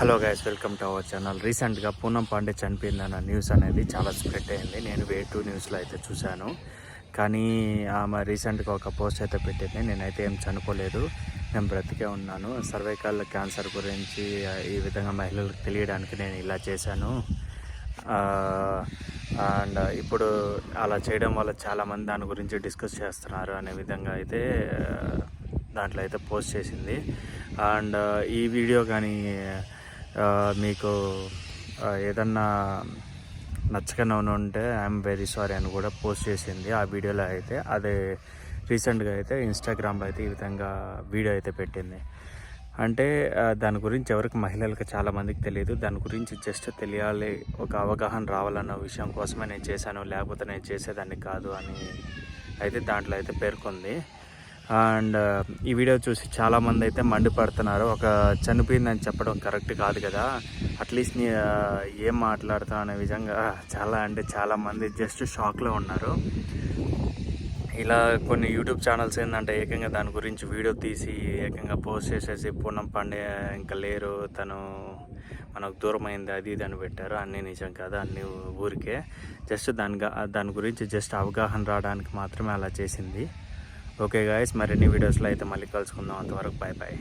Hello guys, welcome to our channel. రీసెంట్గా Poonam Pandey చనిపోయిందన్న news అనేది చాలా స్ప్రెడ్ అయింది. నేను వే2 న్యూస్లో అయితే చూశాను. కానీ ఆమె రీసెంట్గా ఒక పోస్ట్ అయితే పెట్టింది. నేనైతే ఏం చనిపోలేదు, నేను బ్రతికే ఉన్నాను. సర్వైకల్ క్యాన్సర్ గురించి ఈ విధంగా మహిళలకు తెలియడానికి నేను ఇలా చేశాను. అండ్ ఇప్పుడు అలా చేయడం వల్ల చాలామంది దాని గురించి డిస్కస్ చేస్తున్నారు అనే విధంగా అయితే దాంట్లో అయితే పోస్ట్ చేసింది. అండ్ ఈ వీడియో కానీ మీకు ఏదన్నా నచ్చకనే ఉంటే ఐఎమ్ వెరీ సారీ అని కూడా పోస్ట్ చేసింది ఆ వీడియోలో అయితే. అదే రీసెంట్గా అయితే ఇన్స్టాగ్రామ్లో అయితే ఈ విధంగా వీడియో అయితే పెట్టింది. అంటే దాని గురించి ఎవరికి మహిళలకు చాలామందికి తెలియదు. దాని గురించి జస్ట్ తెలియాలి, ఒక అవగాహన రావాలన్న విషయం కోసమే నేను చేశాను, లేకపోతే నేను చేసేదాన్ని కాదు అని అయితే దాంట్లో అయితే పేర్కొంది. అండ్ ఈ వీడియో చూసి చాలామంది అయితే మండిపడుతున్నారు. ఒక చనిపోయిందని చెప్పడం కరెక్ట్ కాదు కదా, అట్లీస్ట్ ఏం మాట్లాడతాం అనే విధంగా చాలామంది జస్ట్ షాక్లో ఉన్నారు. ఇలా కొన్ని యూట్యూబ్ ఛానల్స్ ఏంటంటే ఏకంగా దాని గురించి వీడియో తీసి ఏకంగా పోస్ట్ చేసేసి పూనం పాండే ఇంకా లేరు, తను మనకు దూరం అయింది అది ఇది అని పెట్టారు. అన్నీ నిజం కాదు, అన్నీ ఊరికే జస్ట్ దాని గురించి జస్ట్ అవగాహన రావడానికి మాత్రమే అలా చేసింది. ఓకే గాయస్, మరిన్ని వీడియోస్లో అయితే మళ్ళీ కలుసుకుందాం. అంతవరకు బాయ్ బాయ్.